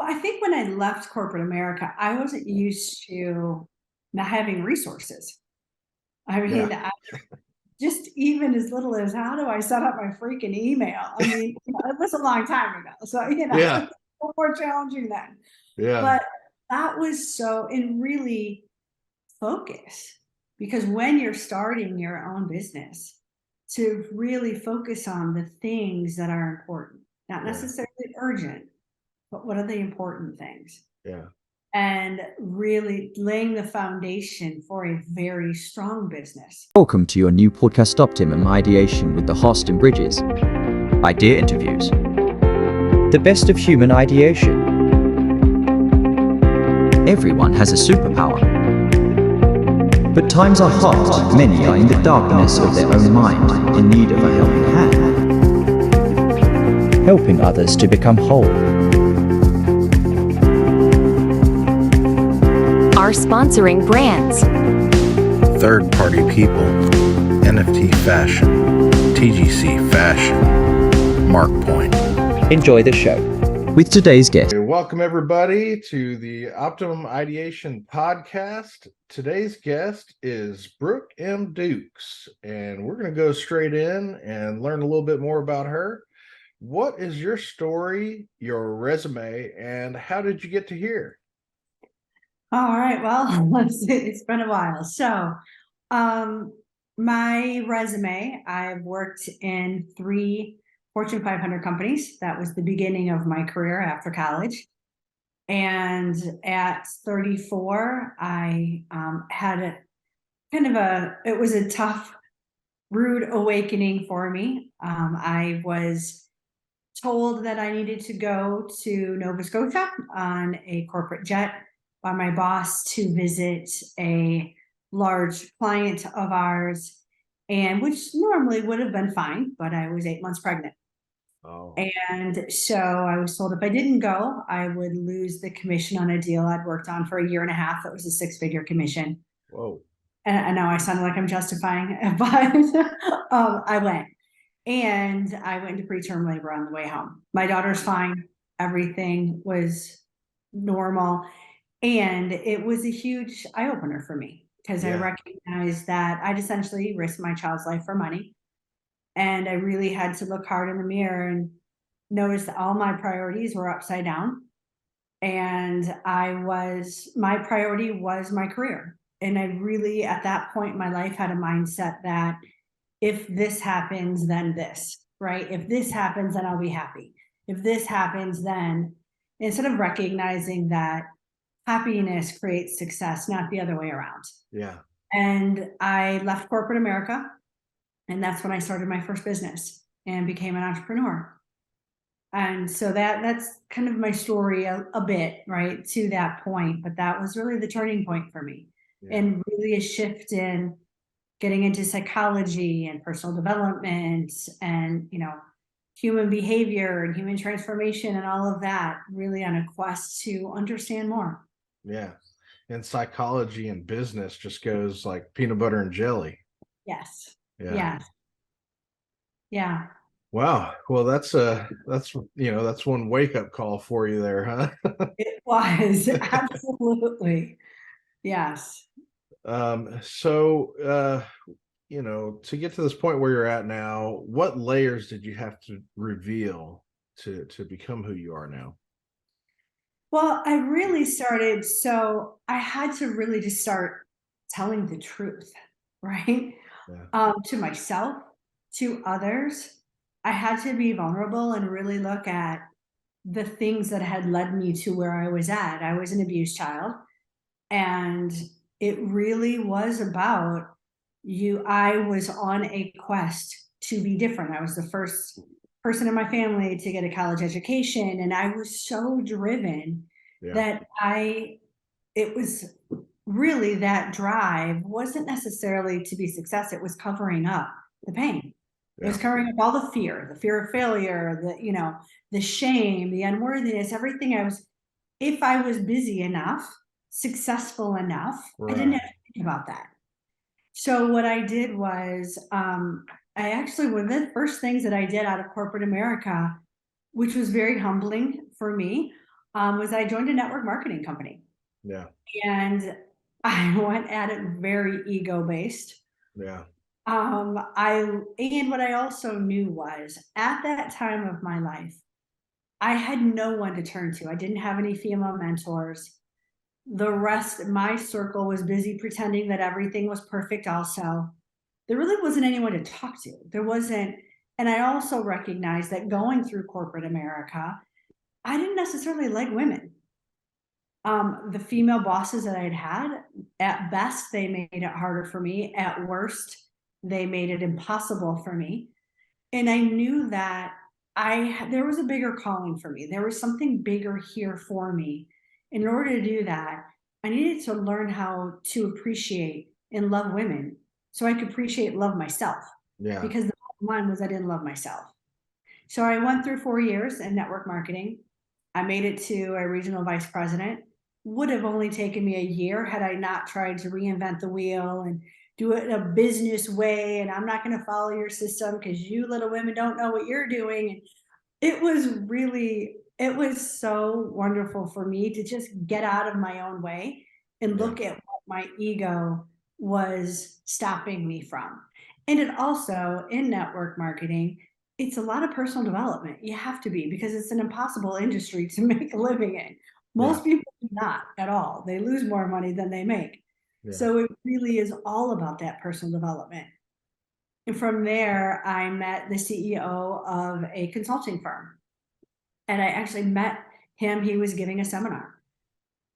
I think when I left corporate America, I wasn't used to not having resources. I Yeah. mean, just even as little as how do I set up my freaking email? I mean, it was a long time ago. So, Yeah. it's a little more challenging then. Yeah. But that was so, and really focus, because when you're starting your own business, to really focus on the things that are important, not Yeah. necessarily urgent, but what are the important things? Yeah. And really laying the foundation for a very strong business. Welcome to your new podcast, Optimum Ideation, with the host and Bridges. Idea interviews. The best of human ideation. Everyone has a superpower. But times are hot, many are in the darkness of their own mind, in need of a helping hand. Helping others to become whole. Are sponsoring brands. Third-party people, NFT Fashion, TGC Fashion, Markpoint. Enjoy the show with today's guest. Hey, welcome everybody to the Optimum Ideation podcast. Today's guest is Brooke M. Dukes, and we're going to go straight in and learn a little bit more about her. What is your story, your resume, and how did you get to here? All right. Well, it's been a while. So, my resume, I've worked in 3 Fortune 500 companies. That was the beginning of my career after college. And at 34, I had it was a tough, rude awakening for me. I was told that I needed to go to Nova Scotia on a corporate jet by my boss to visit a large client of ours, and which normally would have been fine, but I was 8 months pregnant. Oh, And so I was told if I didn't go, I would lose the commission on a deal I'd worked on for a year and a half. That was a 6-figure commission. whoa. And now I sound like I'm justifying it, but I went. And I went into preterm labor on the way home. My daughter's fine. Everything was normal. And it was a huge eye opener for me because I Yeah. recognized that I'd essentially risked my child's life for money. And I really had to look hard in the mirror and notice that all my priorities were upside down. And my priority was my career. And I really, at that point in my life, had a mindset that if this happens, then this, right? If this happens, then I'll be happy. If this happens, then instead of recognizing that happiness creates success, not the other way around. Yeah. And I left corporate America, and that's when I started my first business and became an entrepreneur. And so that's kind of my story a bit, right, to that point. But that was really the turning point for me, Yeah. and really a shift in getting into psychology and personal development and, human behavior and human transformation and all of that, really on a quest to understand more. Yeah. And psychology and business just goes like peanut butter and jelly. Yes. Yeah. Yes. Yeah. Wow. Well, that's one wake-up call for you there, huh? It was absolutely. Yes. So to get to this point where you're at now, what layers did you have to reveal to become who you are now? Well, I really started, so I had to really just start telling the truth, right? Yeah. To myself, to others. I had to be vulnerable and really look at the things that had led me to where I was at. I was an abused child, and it really was about I was on a quest to be different. I was the first person in my family to get a college education, and I was so driven Yeah. that it was really, that drive wasn't necessarily to be success. It was covering up the pain. It was Yeah. covering up all the fear of failure, the shame, the unworthiness, everything. If I was busy enough, successful enough, I didn't have to think about that. So what I did was, one of the first things that I did out of corporate America, which was very humbling for me, was I joined a network marketing company. Yeah. And I went at it very ego-based. Yeah. And what I also knew was at that time of my life, I had no one to turn to. I didn't have any female mentors. The rest, my circle was busy pretending that everything was perfect also. There really wasn't anyone to talk to. There wasn't, and I also recognized that going through corporate America, I didn't necessarily like women. The female bosses that I'd had, at best, they made it harder for me. At worst, they made it impossible for me. And I knew that there was a bigger calling for me. There was something bigger here for me. In order to do that, I needed to learn how to appreciate and love women so I could appreciate and love myself. Yeah. Because the bottom line was I didn't love myself. So I went through 4 years in network marketing. I made it to a regional vice president. Would have only taken me a year had I not tried to reinvent the wheel and do it in a business way. And I'm not going to follow your system because you little women don't know what you're doing. And it was so wonderful for me to just get out of my own way and look at what my ego was stopping me from. And it also, in network marketing, it's a lot of personal development. You have to be, because it's an impossible industry to make a living in. Most people do not at all. They lose more money than they make. Yeah. So it really is all about that personal development. And from there, I met the CEO of a consulting firm. And I actually met him. He was giving a seminar.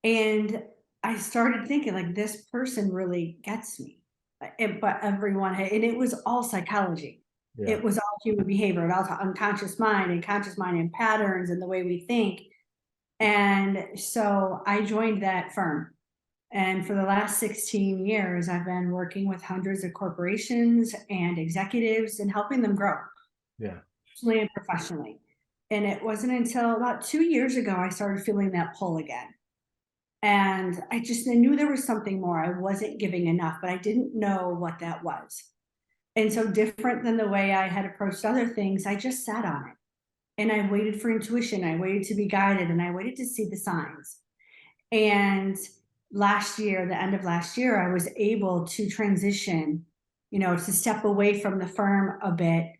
And I started thinking, like, this person really gets me. But everyone had, and it was all psychology. Yeah. It was all human behavior. It also unconscious mind and conscious mind and patterns and the way we think. And so I joined that firm. And for the last 16 years, I've been working with hundreds of corporations and executives and helping them grow. Yeah. Personally and professionally. And it wasn't until about 2 years ago I started feeling that pull again. And I knew there was something more. I wasn't giving enough, but I didn't know what that was. And so, different than the way I had approached other things, I just sat on it. And I waited for intuition. I waited to be guided, and I waited to see the signs. And last year, the end of last year, I was able to transition, to step away from the firm a bit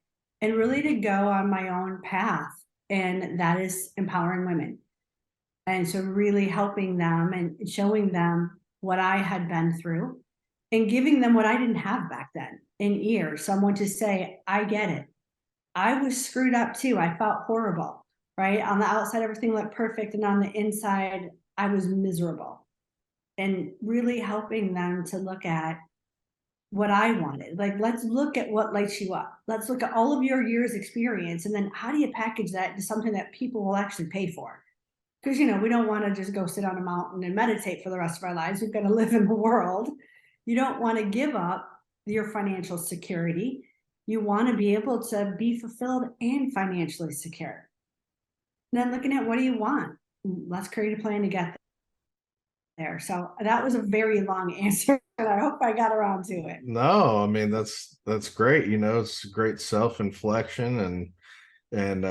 and really to go on my own path. And that is empowering women. And so really helping them and showing them what I had been through and giving them what I didn't have back then, an ear, someone to say, I get it. I was screwed up too. I felt horrible, right? On the outside, everything looked perfect. And on the inside, I was miserable. And really helping them to look at what I wanted. Like, let's look at what lights you up. Let's look at all of your years experience. And then how do you package that into something that people will actually pay for? Because, we don't want to just go sit on a mountain and meditate for the rest of our lives. We've got to live in the world. You don't want to give up your financial security. You want to be able to be fulfilled and financially secure. And then looking at what do you want? Let's create a plan to get there. So that was a very long answer, and I hope I got around to it. No, I mean, that's great. It's great self-inflection and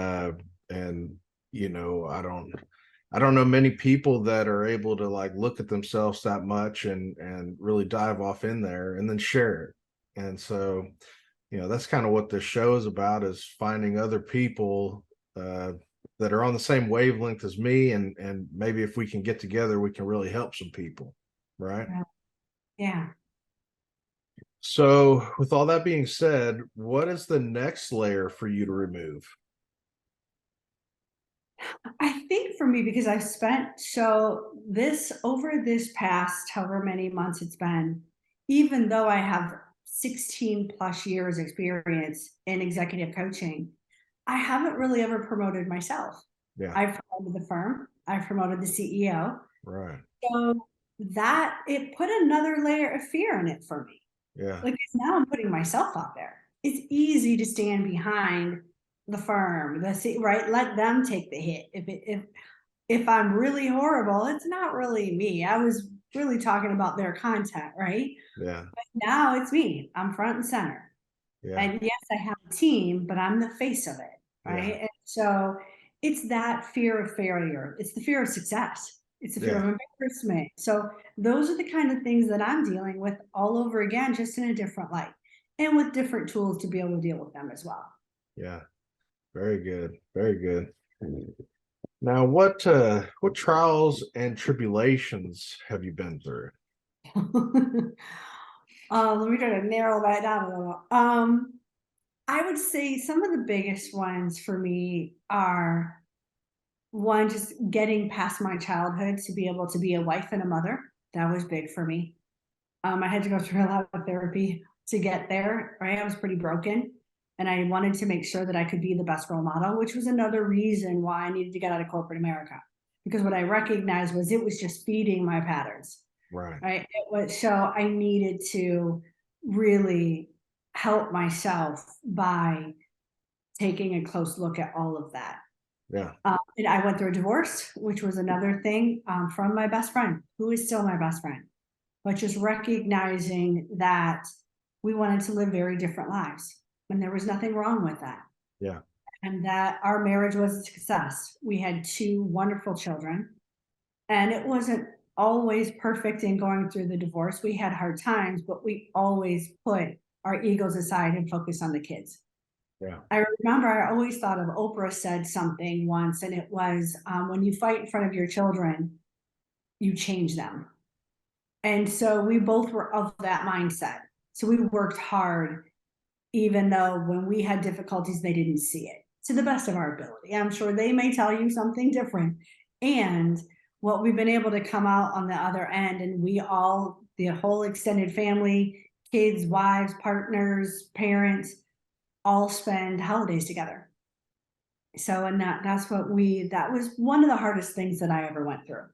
I don't know many people that are able to like look at themselves that much and really dive off in there and then share it. And so, that's kind of what this show is about, is finding other people that are on the same wavelength as me. And maybe if we can get together, we can really help some people. Right. Yeah. So with all that being said, what is the next layer for you to remove? I think for me, because I've spent over this past however many months it's been, even though I have 16 plus years experience in executive coaching, I haven't really ever promoted myself. Yeah. I've promoted the firm. I've promoted the CEO. Right. So that it put another layer of fear in it for me. Yeah. Like, now I'm putting myself out there. It's easy to stand behind the firm, right? Let them take the hit. If I'm really horrible, it's not really me. I was really talking about their content, right? Yeah. But now it's me. I'm front and center. Yeah. And yes, I have a team, but I'm the face of it, right? Yeah. And so it's that fear of failure. It's the fear of success. It's the fear of embarrassment. So those are the kind of things that I'm dealing with all over again, just in a different light and with different tools to be able to deal with them as well. Yeah. Very good. Very good. Now, what trials and tribulations have you been through? Let me try to narrow that down a little. I would say some of the biggest ones for me are one, just getting past my childhood to be able to be a wife and a mother. That was big for me. I had to go through a lot of therapy to get there, right? I was pretty broken and I wanted to make sure that I could be the best role model, which was another reason why I needed to get out of corporate America. Because what I recognized was it was just feeding my patterns, Right. right? It was, so I needed to really help myself by taking a close look at all of that. Yeah. And I went through a divorce, which was another thing from my best friend, who is still my best friend. But just recognizing that we wanted to live very different lives, and there was nothing wrong with that. Yeah. And that our marriage was a success. We had 2 wonderful children, and it wasn't always perfect in going through the divorce. We had hard times, but we always put our egos aside and focus on the kids. Yeah. I remember I always thought of Oprah said something once, and it was when you fight in front of your children, you change them. And so we both were of that mindset. So we worked hard, even though when we had difficulties, they didn't see it to the best of our ability. I'm sure they may tell you something different. And what we've been able to come out on the other end, and we all, the whole extended family, kids, wives, partners, parents, all spend holidays together. So, and that's what that was one of the hardest things that I ever went through.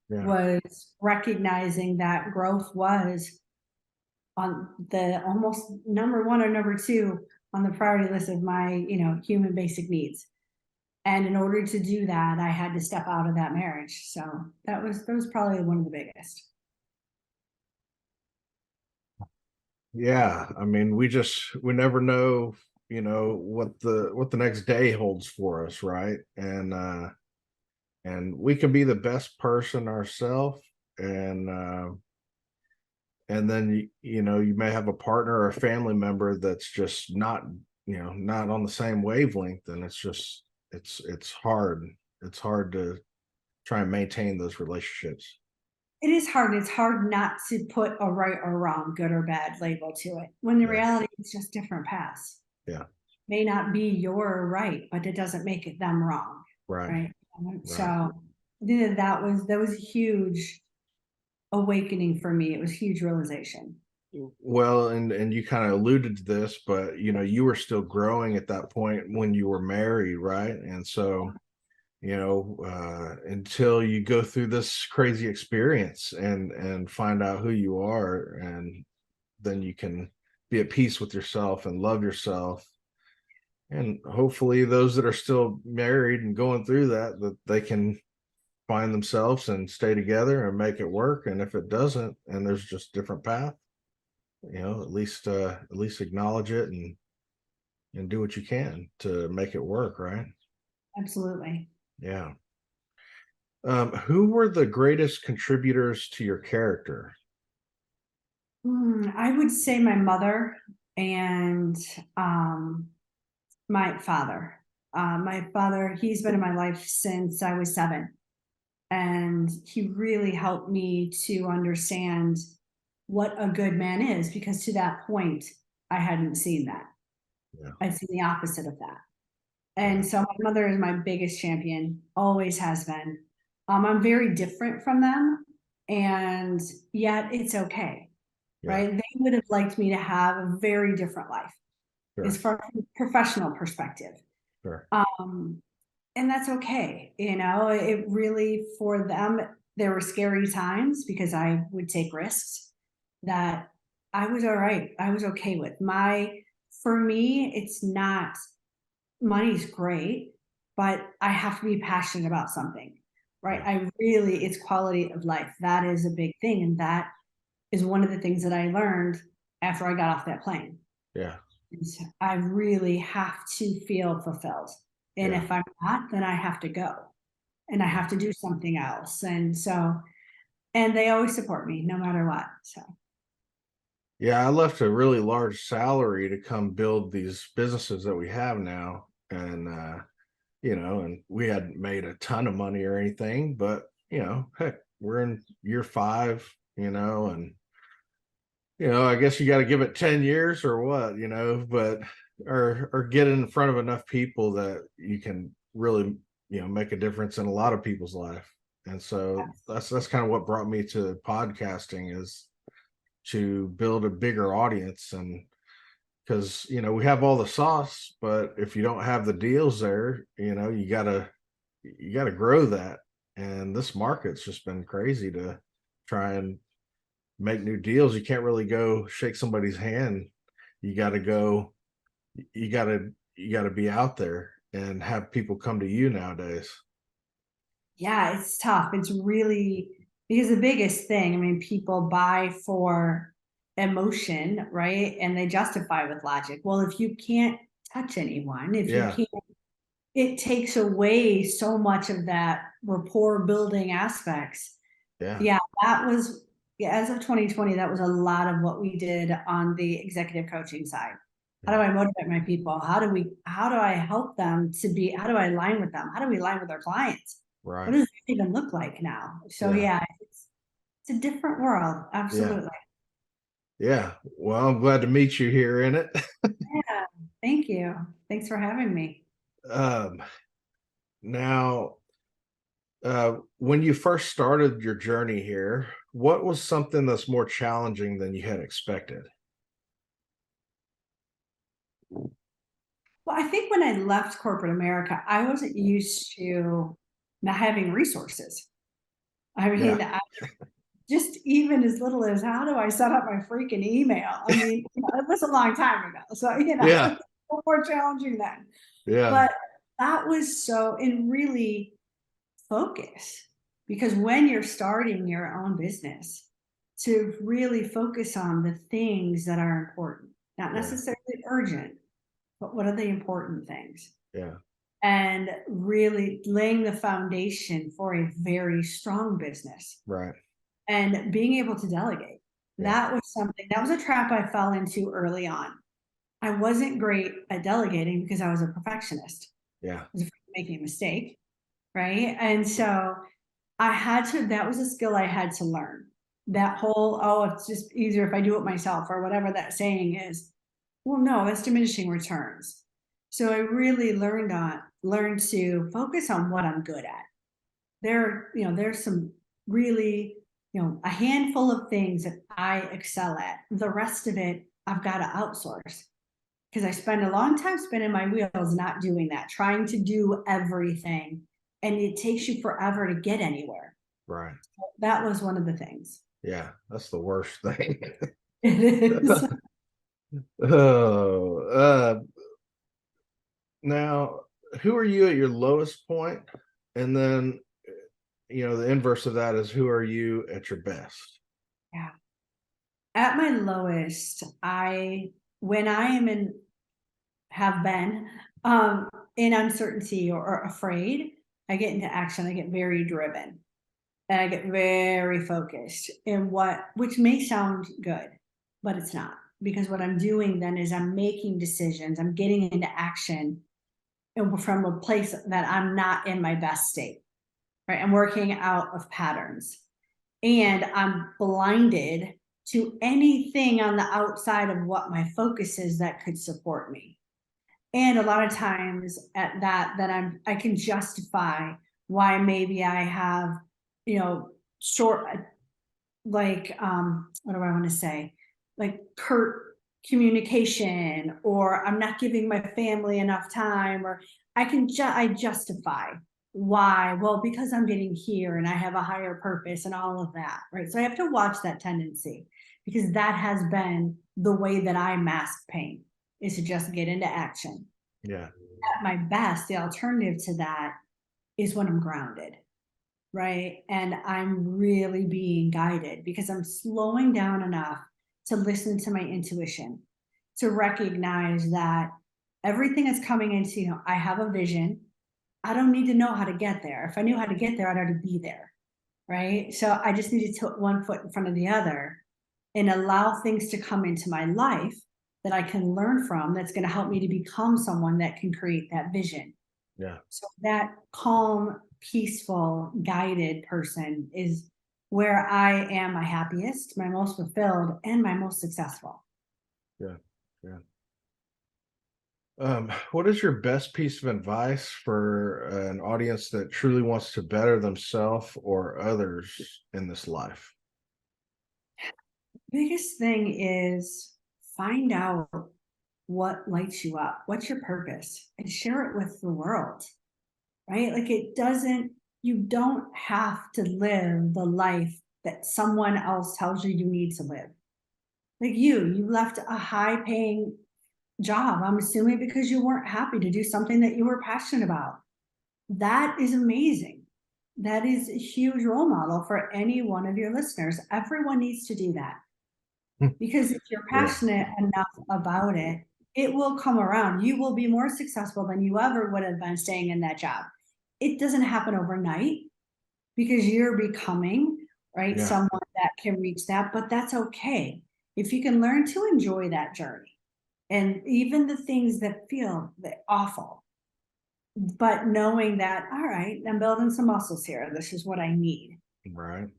Yeah. Was recognizing that growth was on the almost number 1 or number 2 on the priority list of my, human basic needs. And in order to do that, I had to step out of that marriage. So that was probably one of the biggest. Yeah. I mean, we never know, what the next day holds for us, right? And we can be the best person ourselves, and then you may have a partner or a family member that's just not on the same wavelength, and it's hard to try and maintain those relationships. It is hard. It's hard not to put a right or wrong, good or bad label to it, when the reality is just different paths. Yeah. May not be your right, but it doesn't make it them wrong. Right. So I think that was a huge awakening for me. It was a huge realization. Well, and you kind of alluded to this, but you were still growing at that point when you were married, right? And so until you go through this crazy experience and find out who you are, and then you can be at peace with yourself and love yourself. And hopefully those that are still married and going through that they can find themselves and stay together and make it work. And if it doesn't, and there's just different path, at least acknowledge it and do what you can to make it work, right? Absolutely. Yeah. Who were the greatest contributors to your character? I would say my mother and my father. My father, he's been in my life since I was 7. And he really helped me to understand what a good man is, because to that point, I hadn't seen that. Yeah. I'd seen the opposite of that. And so my mother is my biggest champion, always has been. I'm very different from them, and yet it's okay, right? They would have liked me to have a very different life, as far as a professional perspective. Sure. And that's okay. It really, for them, there were scary times because I would take risks that I was all right. I was okay with. For me, it's not, money's great, but I have to be passionate about something, right? It's quality of life. That is a big thing. And that is one of the things that I learned after I got off that plane. Yeah. I really have to feel fulfilled. And Yeah. if I'm not, then I have to go and I have to do something else. And so, and they always support me no matter what. So, Yeah, I left a really large salary to come build these businesses that we have now. And and we hadn't made a ton of money or anything, but heck, we're in year 5, and I guess you got to give it 10 years or what, but or get in front of enough people that you can really, make a difference in a lot of people's life. And so that's kind of what brought me to podcasting, is to build a bigger audience. And because we have all the sauce, but if you don't have the deals there, you gotta grow that. And this market's just been crazy to try and make new deals. You can't really go shake somebody's hand. You got to go, you got to be out there and have people come to you nowadays. yeah, it's tough. It's really, because the biggest thing, I mean, people buy for emotion, right? And they justify with logic. Well, if you can't touch anyone, if you Yeah. can't, it takes away so much of that rapport building aspects. Yeah. Yeah, that was, yeah, as of 2020, that was a lot of what we did on the executive coaching side. How do I motivate my people? How do I help them to be, how do I align with them? How do we align with our clients? What Right. does it even look like now? So Yeah. it's a different world. Absolutely. Yeah. Well, I'm glad to meet you here in it. Yeah. Thank you. Thanks for having me. Now, when you first started your journey here, what was something that's more challenging than you had expected? Well, I think when I left corporate America, I wasn't used to not having resources. I mean, Yeah. just even as little as how do I set up my freaking email? I mean, it was a long time ago. So, Yeah. it's more challenging then. Yeah. But that was so, and really focus, because when you're starting your own business, to really focus on the things that are important, not necessarily urgent, but what are the important things? Yeah. And really laying the foundation for a very strong business. Right. And being able to delegate. Yeah. That was something, that was a trap I fell into early on. I wasn't great at delegating because I was a perfectionist. Yeah. I was afraid of making a mistake, right? And so I had to, that was a skill I had to learn. That whole, oh, it's just easier if I do it myself, or whatever that saying is. Well, no, that's diminishing returns. So I really learned to focus on what I'm good at. There's some really, a handful of things that I excel at. The rest of it, I've got to outsource, because I spend a long time spinning my wheels not doing that, trying to do everything. And it takes you forever to get anywhere. Right. That was one of the things. Yeah. That's the worst thing. It is. Oh, now, who are you at your lowest point? And then, the inverse of that is, who are you at your best? Yeah. At my lowest, when I am have been in uncertainty or afraid, I get into action. I get very driven and I get very focused in which may sound good, but it's not, because what I'm doing then is I'm making decisions. I'm getting into action from a place that I'm not in my best state, right? I'm working out of patterns and I'm blinded to anything on the outside of what my focus is that could support me. And a lot of times at that I can justify why maybe I have, short, like, what do I want to say? Like curt communication, or I'm not giving my family enough time, or I justify why. Well, because I'm getting here and I have a higher purpose and all of that, right? So I have to watch that tendency, because that has been the way that I mask pain, is to just get into action. Yeah. At my best, the alternative to that is when I'm grounded, right? And I'm really being guided, because I'm slowing down enough to listen to my intuition, to recognize that everything is coming into, I have a vision, I don't need to know how to get there. If I knew how to get there, I'd already be there. Right. So I just need to put one foot in front of the other and allow things to come into my life that I can learn from, that's going to help me to become someone that can create that vision. Yeah. So that calm, peaceful, guided person is where I am my happiest, my most fulfilled, and my most successful. Yeah. Yeah. What is your best piece of advice for an audience that truly wants to better themselves or others in this life? Biggest thing is find out what lights you up, what's your purpose, and share it with the world. Right? Like you don't have to live the life that someone else tells you need to live. Like you left a high paying job, I'm assuming because you weren't happy to do something that you were passionate about. That is amazing. That is a huge role model for any one of your listeners. Everyone needs to do that. Because if you're Yeah. passionate enough about it, it will come around. You will be more successful than you ever would have been staying in that job. It doesn't happen overnight because you're becoming, right, Yeah. someone that can reach that, but that's okay. If you can learn to enjoy that journey and even the things that feel awful, but knowing that, all right, I'm building some muscles here. This is what I need. Right.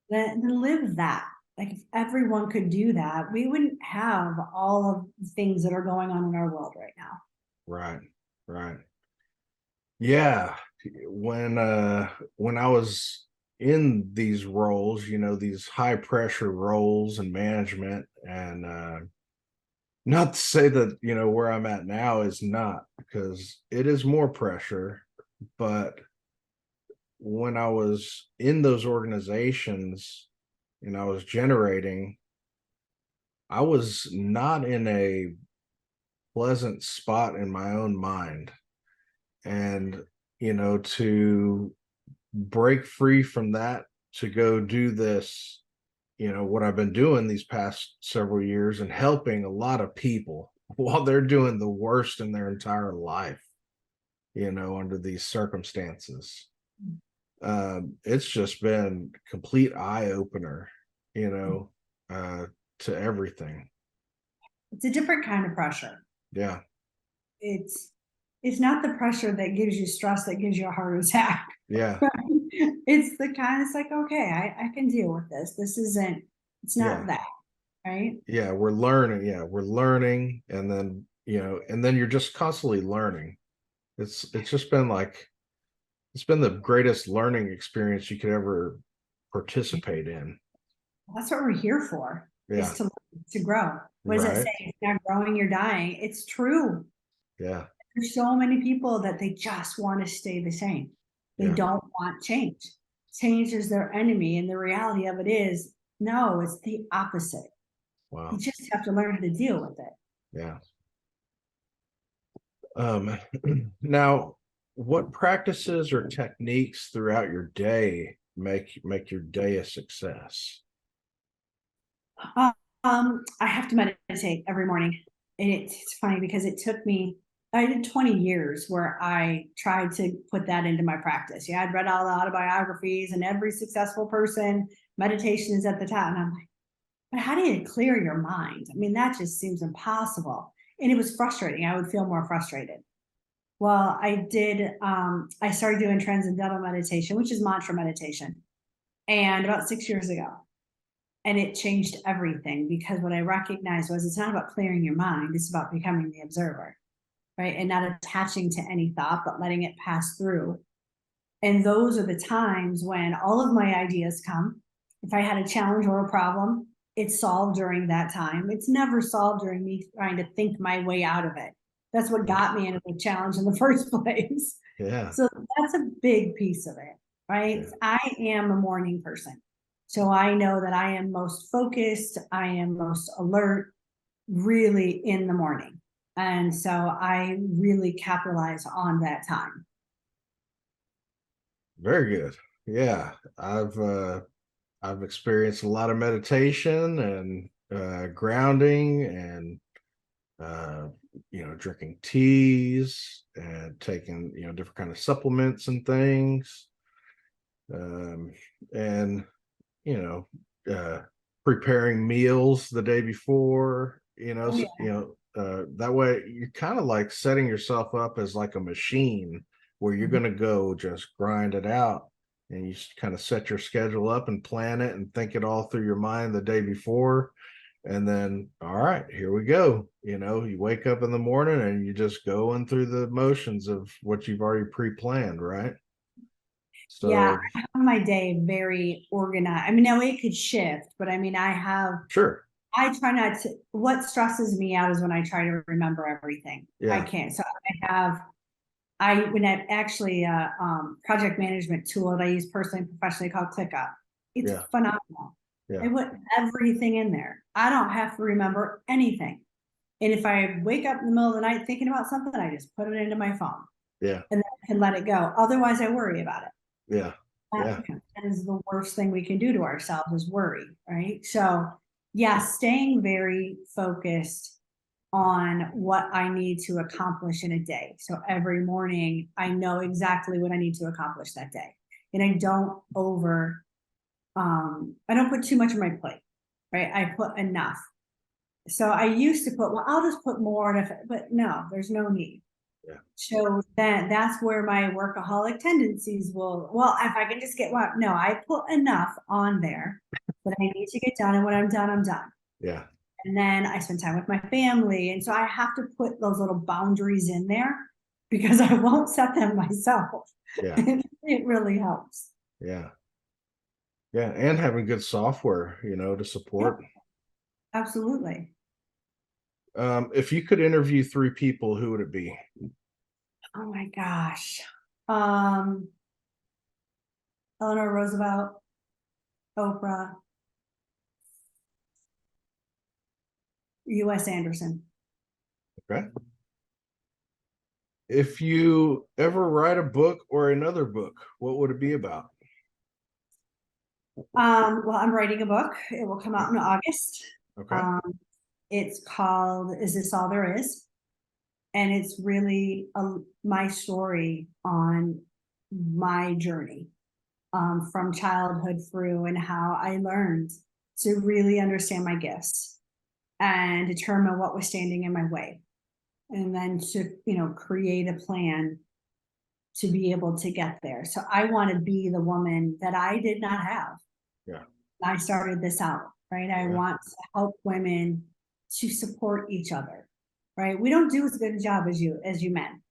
Then live that. Like if everyone could do that, we wouldn't have all of the things that are going on in our world right now. Right. Right. Yeah. When I was in these roles, these high pressure roles and management, and not to say that, where I'm at now is not, because it is more pressure, but when I was in those organizations and I was generating, I was not in a pleasant spot in my own mind. And, to break free from that, to go do this, what I've been doing these past several years and helping a lot of people while they're doing the worst in their entire life, under these circumstances. It's just been complete eye opener, to everything. It's a different kind of pressure. Yeah. It's not the pressure that gives you stress that gives you a heart attack. Yeah. It's the kind, it's like, okay, I can deal with this. It's not Yeah. that, right? Yeah. We're learning. Yeah. We're learning. And then, you're just constantly learning. It's just been it's been the greatest learning experience you could ever participate in. That's what we're here for, Yeah. is to grow. What does it Right. say? If you're not growing, you're dying. It's true. Yeah. There's so many people that they just want to stay the same. They Yeah. don't want change. Change is their enemy. And the reality of it is, no, it's the opposite. Wow. You just have to learn how to deal with it. Yeah. Now, what practices or techniques throughout your day make your day a success? I have to meditate every morning. And it's funny because I did 20 years where I tried to put that into my practice. Yeah, I'd read all the autobiographies and every successful person, meditation is at the top. And I'm like, but how do you clear your mind? I mean, that just seems impossible. And it was frustrating. I would feel more frustrated. Well, I started doing transcendental meditation, which is mantra meditation, and about 6 years ago. And it changed everything because what I recognized was it's not about clearing your mind, it's about becoming the observer, right? And not attaching to any thought, but letting it pass through. And those are the times when all of my ideas come. If I had a challenge or a problem, it's solved during that time. It's never solved during me trying to think my way out of it. That's what got me into the challenge in the first place. Yeah. So that's a big piece of it, right? Yeah. I am a morning person. So I know that I am most focused, I am most alert really in the morning. And so I really capitalize on that time. Very good. Yeah. I've experienced a lot of meditation and grounding and drinking teas and taking, different kind of supplements and things. And, you know, preparing meals the day before, Oh, that way you're kind of like setting yourself up as like a machine where you're going to go just grind it out, and you kind of set your schedule up and plan it and think it all through your mind the day before. And then, all right, here we go. You wake up in the morning and you just going through the motions of what you've already pre-planned, right? So yeah, I have my day very organized. I mean, now it could shift, but I mean, sure. I try not to, what stresses me out is when I try to remember everything. I Yeah. can't. So when I actually project management tool that I use personally and professionally called ClickUp. It's Yeah. phenomenal. Yeah. I put everything in there. I don't have to remember anything. And if I wake up in the middle of the night thinking about something, I just put it into my phone. Yeah. And then I can let it go. Otherwise, I worry about it. Yeah. Yeah. That is the worst thing we can do to ourselves, is worry, right? So yeah, staying very focused on what I need to accomplish in a day. So every morning I know exactly what I need to accomplish that day. And I don't put too much on my plate, right? I put enough. So I used to put, well, I'll just put more, but no, there's no need. Yeah. So that's where my workaholic tendencies will, well, if I can just get one, no, I put enough on there that I need to get done. And when I'm done, I'm done. Yeah. And then I spend time with my family. And so I have to put those little boundaries in there because I won't set them myself. Yeah. It really helps. Yeah. Yeah. And having good software, to support. Yep. Absolutely. If you could interview 3 people, who would it be? Oh my gosh. Eleanor Roosevelt, Oprah, U.S. Anderson. Okay. If you ever write a book or another book, what would it be about? Well, I'm writing a book. It will come out in August. Okay. It's called Is This All There Is? And it's really my story on my journey from childhood through, and how I learned to really understand my gifts and determine what was standing in my way. And then to, create a plan to be able to get there. So I want to be the woman that I did not have. Yeah. I started this out, right? I want to help women to support each other, right? We don't do as good a job as you men,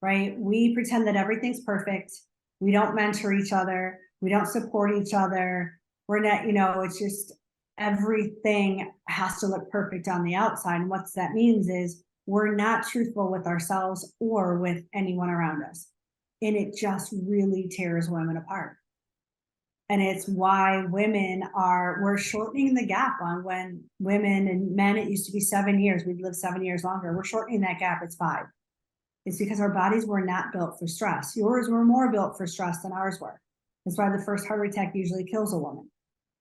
right? We pretend that everything's perfect. We don't mentor each other. We don't support each other. We're not, it's just everything has to look perfect on the outside. And what that means is we're not truthful with ourselves or with anyone around us. And it just really tears women apart. And it's why we're shortening the gap on when women and men, it used to be 7 years. We'd live 7 years longer. We're shortening that gap. It's 5. It's because our bodies were not built for stress. Yours were more built for stress than ours were. That's why the first heart attack usually kills a woman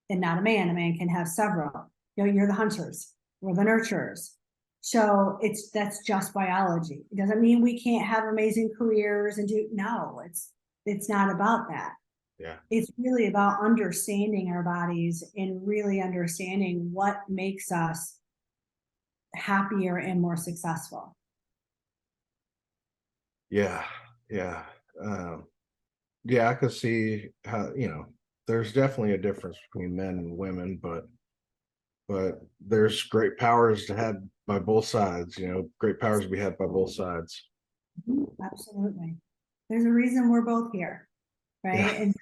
and not a man. A man can have several. You're the hunters. We're the nurturers. So that's just biology. It doesn't mean we can't have amazing careers and it's not about that. Yeah. It's really about understanding our bodies and really understanding what makes us happier and more successful. Yeah. Yeah. I could see how, there's definitely a difference between men and women, but there's great powers to have by both sides, great powers to be had by both sides. Absolutely. There's a reason we're both here, right? Yeah. And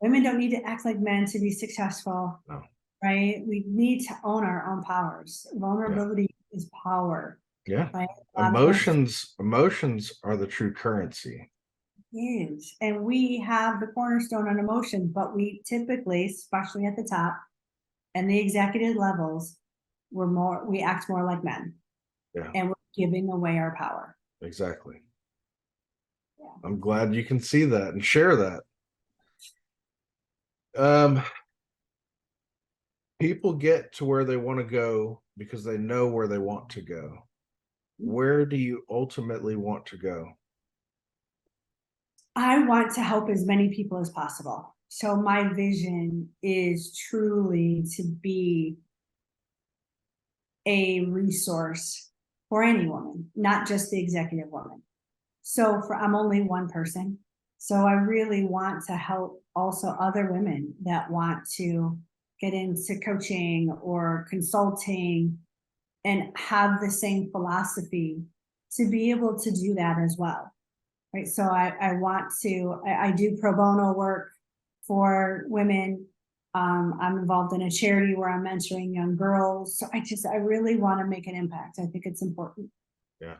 women don't need to act like men to be successful, No. right? We need to own our own powers. Vulnerability is power. Yeah. Right? Emotions are the true currency. Is. And we have the cornerstone on emotion, but we typically, especially at the top and the executive levels, we act more like men. Yeah. And we're giving away our power. Exactly. Yeah. I'm glad you can see that and share that. People get to where they want to go because they know where they want to go. Where do you ultimately want to go? I want to help as many people as possible. So my vision is truly to be a resource for any woman, not just the executive woman. So I'm only one person. So I really want to help also other women that want to get into coaching or consulting and have the same philosophy to be able to do that as well. Right. So I do pro bono work for women. I'm involved in a charity where I'm mentoring young girls. So I really want to make an impact. I think it's important. Yeah.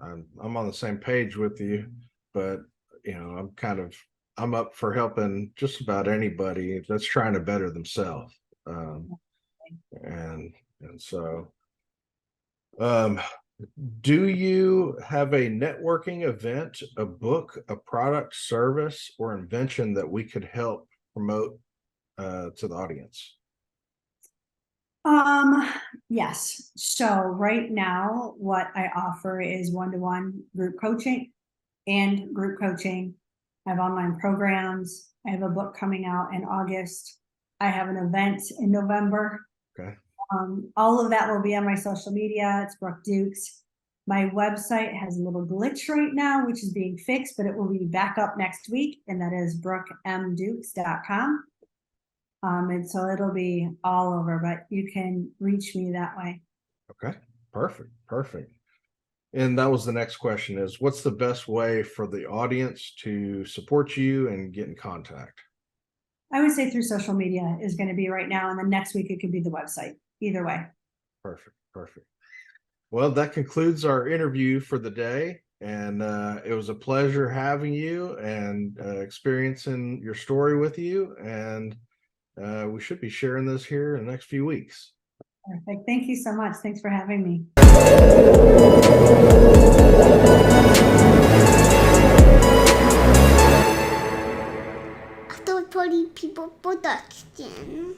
I'm on the same page with you, but I'm up for helping just about anybody that's trying to better themselves. And so, do you have a networking event, a book, a product, service, or invention that we could help promote to the audience? Yes. So right now, what I offer is one-to-one group coaching and group coaching. I have online programs. I have a book coming out in August. I have an event in November. Okay. All of that will be on my social media. It's Brooke Dukes. My website has a little glitch right now, which is being fixed, but it will be back up next week. And that is brookemdukes.com. And so it'll be all over, but you can reach me that way. Okay. Perfect. And that was the next question is, what's the best way for the audience to support you and get in contact? I would say through social media is going to be right now. And then next week, it could be the website. Either way. Perfect. Well, that concludes our interview for the day. And it was a pleasure having you and experiencing your story with you. And we should be sharing this here in the next few weeks. Perfect. Thank you so much. Thanks for having me. Third Party People Production.